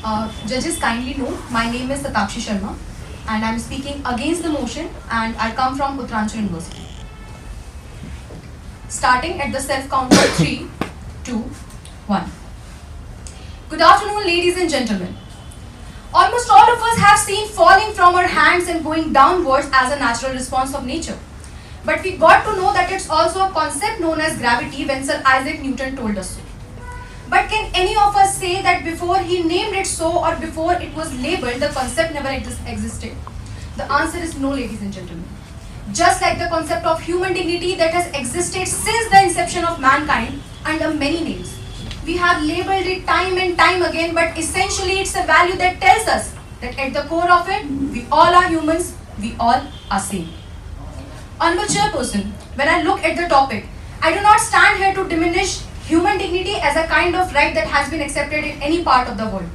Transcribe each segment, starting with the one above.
Judges kindly know, my name is Satakshi Sharma and I am speaking against the motion and I come from Uttaranchal University. Starting at the self count of 3, 2, 1. Good afternoon, ladies and gentlemen. Almost all of us have seen falling from our hands and going downwards as a natural response of nature. But we got to know that it's also a concept known as gravity when Sir Isaac Newton told us so. But can any of us say that before he named it so or before it was labeled, the concept never existed? The answer is no, ladies and gentlemen. Just like the concept of human dignity that has existed since the inception of mankind under many names. We have labeled it time and time again, but essentially it's a value that tells us that at the core of it, we all are humans, we all are same. Honorable Chairperson, when I look at the topic, I do not stand here to diminish human dignity as a kind of right that has been accepted in any part of the world.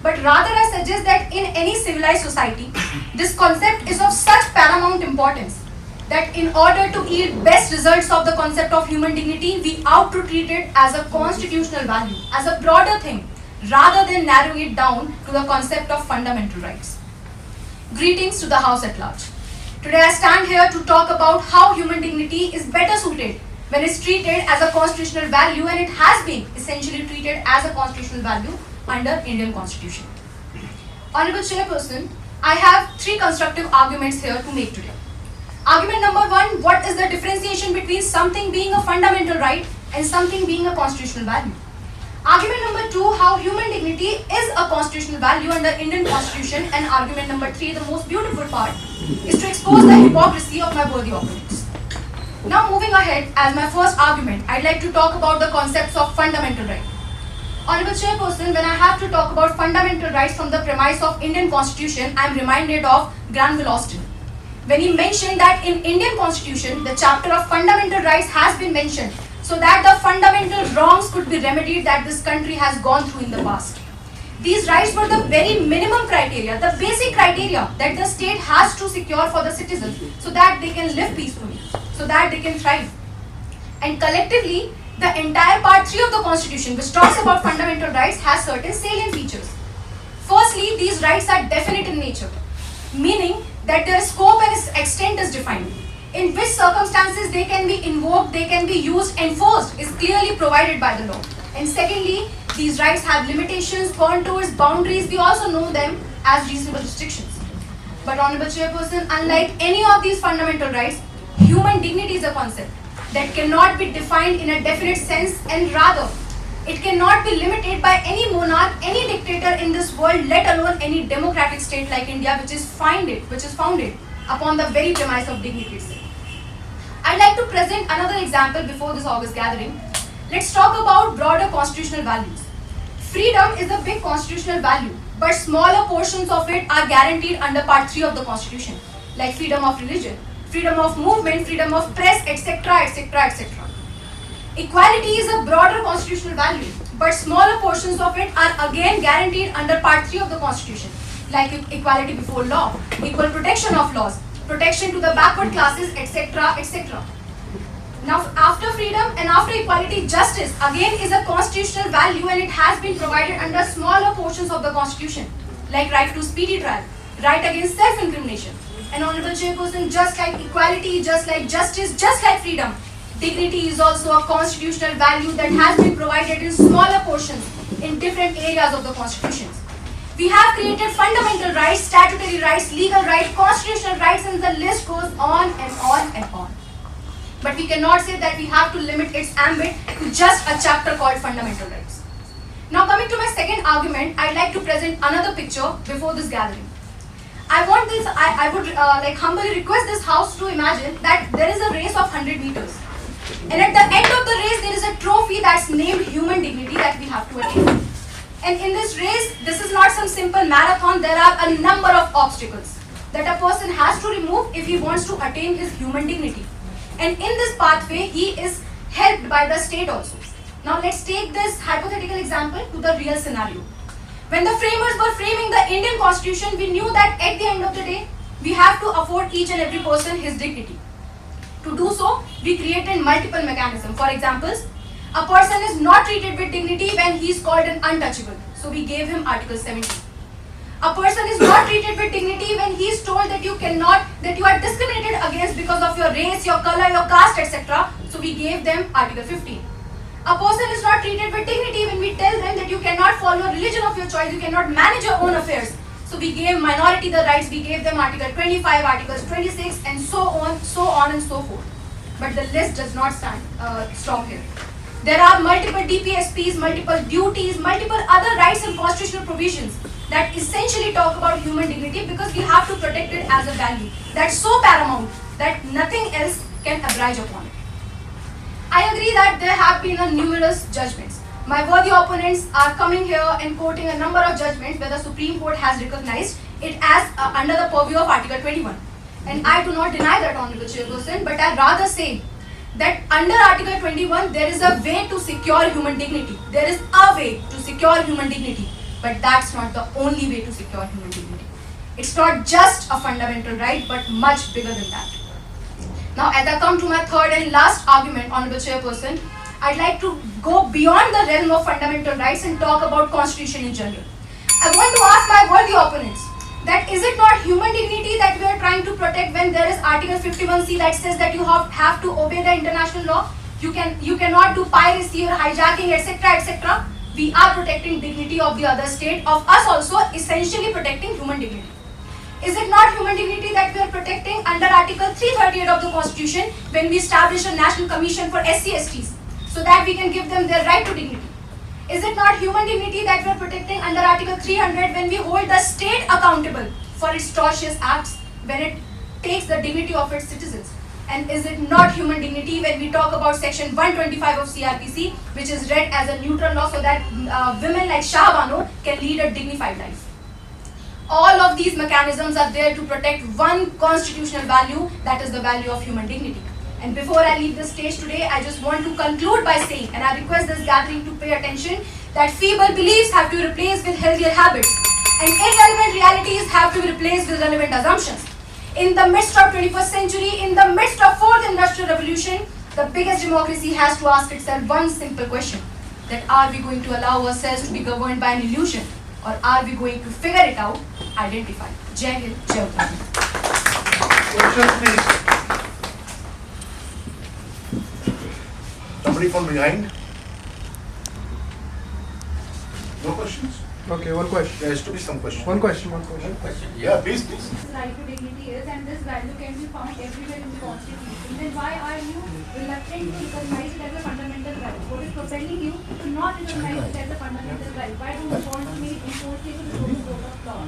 But rather I suggest that in any civilized society, this concept is of such paramount importance that in order to yield best results of the concept of human dignity, we ought to treat it as a constitutional value, as a broader thing, rather than narrowing it down to the concept of fundamental rights. Greetings to the House at large. Today I stand here to talk about how human dignity is better suited when it's treated as a constitutional value, and it has been essentially treated as a constitutional value under Indian Constitution. Honorable Chairperson, I have 3 constructive arguments here to make today. Argument number 1, what is the differentiation between something being a fundamental right and something being a constitutional value? Argument number 2, how human dignity is a constitutional value under Indian Constitution, and argument number 3, the most beautiful part, is to expose the hypocrisy of my worthy opponents. Now moving ahead, as my first argument, I'd like to talk about the concepts of fundamental right. Honorable Chairperson, when I have to talk about fundamental rights from the premise of Indian Constitution, I am reminded of Granville Austin. When he mentioned that in Indian Constitution, the chapter of fundamental rights has been mentioned so that the fundamental wrongs could be remedied that this country has gone through in the past. These rights were the very minimum criteria, the basic criteria that the state has to secure for the citizens so that they can live peacefully, so that they can thrive. And collectively, the entire part 3 of the Constitution, which talks about fundamental rights, has certain salient features. Firstly, these rights are definite in nature, meaning that their scope and extent is defined. In which circumstances they can be invoked, they can be used, enforced is clearly provided by the law. And secondly, these rights have limitations, contours, boundaries. We also know them as reasonable restrictions. But Honorable Chairperson, unlike any of these fundamental rights, human dignity is a concept that cannot be defined in a definite sense, and rather, it cannot be limited by any monarch, any dictator in this world, let alone any democratic state like India, which is founded upon the very premise of dignity itself. I'd like to present another example before this August gathering. Let's talk about broader constitutional values. Freedom is a big constitutional value, but smaller portions of it are guaranteed under Part 3 of the Constitution, like freedom of religion, freedom of movement, freedom of press, etc., etc., etc. Equality is a broader constitutional value, but smaller portions of it are again guaranteed under Part 3 of the Constitution, like equality before law, equal protection of laws, protection to the backward classes, etc., etc. Now, after freedom and after equality, justice again is a constitutional value, and it has been provided under smaller portions of the Constitution, like right to speedy trial, right against self-incrimination. And Honorable Chairperson, just like equality, just like justice, just like freedom, dignity is also a constitutional value that has been provided in smaller portions in different areas of the Constitution. We have created fundamental rights, statutory rights, legal rights, constitutional rights, and the list goes on and on and on. But we cannot say that we have to limit its ambit to just a chapter called fundamental rights. Now coming to my second argument, I'd like to present another picture before this gathering. I would humbly request this house to imagine that there is a race of 100 meters. And at the end of the race, there is a trophy that's named human dignity that we have to attain. And in this race, this is not some simple marathon. There are a number of obstacles that a person has to remove if he wants to attain his human dignity. And in this pathway, he is helped by the state also. Now let's take this hypothetical example to the real scenario. When the framers were framing the Indian Constitution, we knew that at the end of the day, we have to afford each and every person his dignity. To do so, we created multiple mechanisms. For example, A person is not treated with dignity when he is called an untouchable. So we gave him Article 17. A person is not treated with dignity when he is told that you are discriminated against because of your race, your color, your caste, etc. So we gave them Article 15. A person is not treated with dignity when we tell them that you cannot follow a religion of your choice, you cannot manage your own affairs. So we gave minority the rights, we gave them Article 25, Articles 26 and so on and so forth. But the list does not stop here. There are multiple DPSPs, multiple duties, multiple other rights and constitutional provisions that essentially talk about human dignity because we have to protect it as a value. That's so paramount that nothing else can abridge upon it. I agree that there have been numerous judgments. My worthy opponents are coming here and quoting a number of judgments where the Supreme Court has recognized it as under the purview of Article 21. And I do not deny that, Honorable Chairperson, but I rather say that under Article 21, there is a way to secure human dignity. There is a way to secure human dignity, but that's not the only way to secure human dignity. It's not just a fundamental right, but much bigger than that. Now, as I come to my third and last argument, Honorable Chairperson, I'd like to go beyond the realm of fundamental rights and talk about Constitution in general. I want to ask my worthy opponents that is it not human dignity that we are trying to protect when there is Article 51C that says that you have to obey the international law? You cannot do piracy or hijacking, etc., etc. We are protecting dignity of the other state, of us also, essentially protecting human dignity. Is it not human dignity that we are protecting under Article 338 of the Constitution when we establish a National Commission for SC/STs so that we can give them their right to dignity? Is it not human dignity that we are protecting under Article 300 when we hold the state accountable for its atrocious acts, when it takes the dignity of its citizens? And is it not human dignity when we talk about Section 125 of CRPC, which is read as a neutral law so that women like Shah Bano can lead a dignified life? All of these mechanisms are there to protect one constitutional value, that is the value of human dignity. And before I leave the stage today, I just want to conclude by saying, and I request this gathering to pay attention, that feeble beliefs have to be replaced with healthier habits, and irrelevant realities have to be replaced with relevant assumptions. In the midst of 21st century, in the midst of 4th Industrial Revolution, the biggest democracy has to ask itself one simple question, that are we going to allow ourselves to be governed by an illusion, or are we going to figure it out, identify? Jai Hind, Jai Uttarakhand. Questions, please. Somebody from behind? No questions? Okay, one question. There has to be some question. One question. Yeah, please. Right to dignity is, and this value can be found everywhere in the Constitution. Then why are you reluctant to recognize it as a fundamental right? What is propelling you to not recognize it as a fundamental right? Why don't you want to make enforceable through the code of law?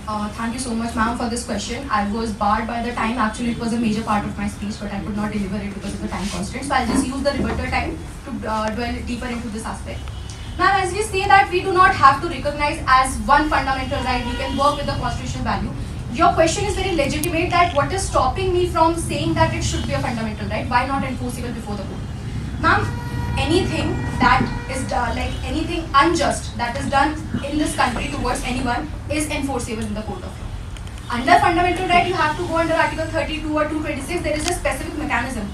Thank you so much, ma'am, for this question. I was barred by the time. Actually, it was a major part of my speech, but I could not deliver it because of the time constraints. So I'll just use the rebuttal time to dwell deeper into this aspect. Ma'am, as we say that we do not have to recognize as one fundamental right, we can work with the constitutional value. Your question is very legitimate, that what is stopping me from saying that it should be a fundamental right? Why not enforceable before the court? Ma'am, anything that is done, like anything unjust that is done in this country towards anyone is enforceable in the court of law. Under fundamental right, you have to go under Article 32 or 226, there is a specific mechanism.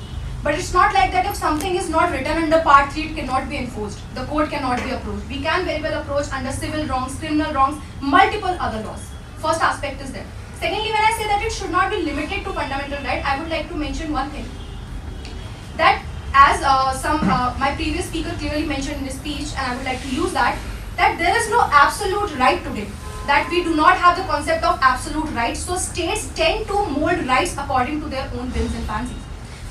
But it's not like that if something is not written under Part 3, it cannot be enforced. The court cannot be approached. We can very well approach under civil wrongs, criminal wrongs, multiple other laws. First aspect is there. Secondly, when I say that it should not be limited to fundamental right, I would like to mention one thing. That as my previous speaker clearly mentioned in his speech, and I would like to use that there is no absolute right today. That we do not have the concept of absolute rights. So states tend to mold rights according to their own whims and fancies.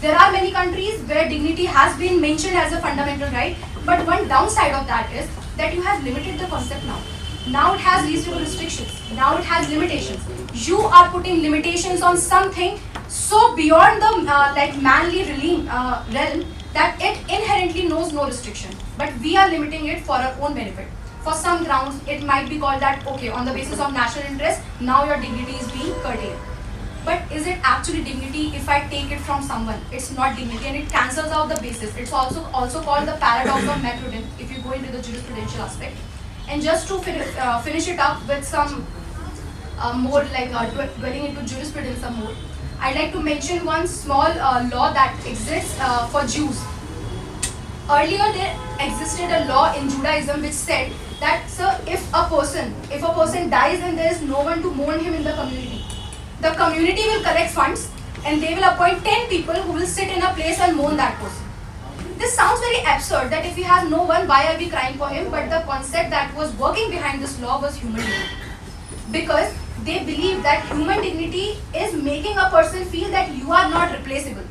There are many countries where dignity has been mentioned as a fundamental right, but one downside of that is that you have limited the concept now. Now it has reasonable restrictions. Now it has limitations. You are putting limitations on something so beyond the manly realm that it inherently knows no restriction. But we are limiting it for our own benefit. For some grounds, it might be called that, okay, on the basis of national interest, now your dignity is being curtailed. But is it actually dignity if I take it from someone? It's not dignity, and it cancels out the basis. It's also called the paradox of Macrodin if you go into the jurisprudential aspect. And just to finish it up with some more dwelling into jurisprudence some more, I'd like to mention one small law that exists for Jews. earlier there existed a law in Judaism which said that, sir, if a person dies and there is no one to mourn him in the community will collect funds and they will appoint 10 people who will sit in a place and mourn that person. This sounds very absurd that if we have no one, why are we crying for him? But the concept that was working behind this law was human dignity. Because they believe that human dignity is making a person feel that you are not replaceable.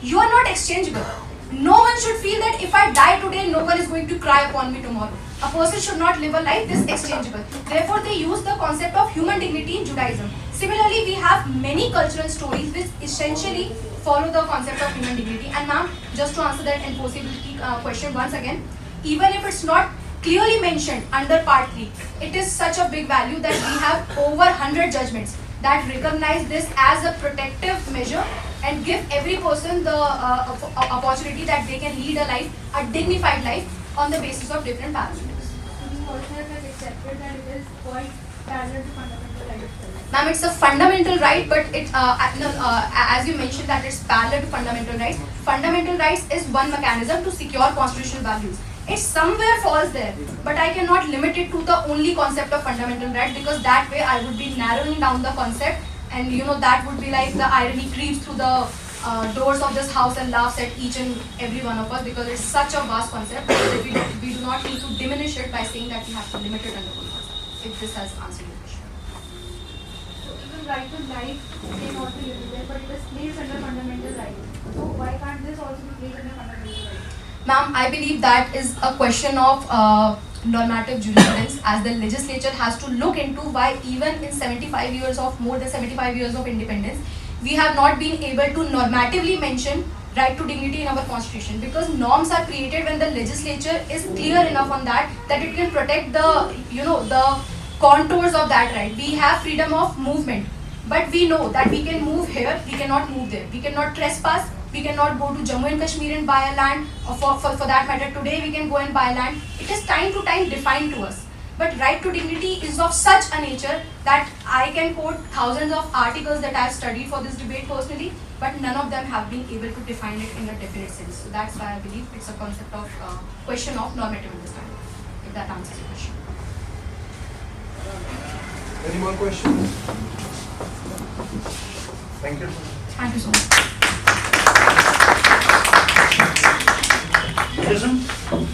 You are not exchangeable. No one should feel that if I die today, no one is going to cry upon me tomorrow. A person should not live a life this exchangeable. Therefore, they use the concept of human dignity in Judaism. Similarly, we have many cultural stories which essentially follow the concept of human dignity. And ma'am, just to answer that enforceability question once again, even if it's not clearly mentioned under part 3, it is such a big value that we have over 100 judgments that recognize this as a protective measure and give every person the opportunity that they can lead a life, a dignified life on the basis of different parameters. You also have accepted that it is quite parallel to fundamental rights. Ma'am, it's a fundamental right, but as you mentioned that it's parallel to fundamental rights. Fundamental rights is one mechanism to secure constitutional values. It somewhere falls there, but I cannot limit it to the only concept of fundamental rights because that way I would be narrowing down the concept, and that would be like the irony creeps through the doors of this house and laughs at each and every one of us because it's such a vast concept that we do not need to diminish it by saying that we have to limit it under one concept. If this has answered your question. So even right to life may not be limited, but it is placed under fundamental rights. So why can't this also be placed under fundamental rights? Ma'am, I believe that is a question of normative jurisprudence, as the legislature has to look into why even in more than 75 years of independence, we have not been able to normatively mention right to dignity in our constitution, because norms are created when the legislature is clear enough on that it can protect the contours of that right. We have freedom of movement, but we know that we can move here, we cannot move there. We cannot trespass, we cannot go to Jammu and Kashmir and buy a land, or for that matter today we can go and buy land. It is time to time defined to us. But right to dignity is of such a nature that I can quote thousands of articles that I have studied for this debate personally, but none of them have been able to define it in a definite sense. So that's why I believe it's a concept of question of normative understanding, if that answers your question. Any more questions? Thank you. Thank you so much. Buddhism?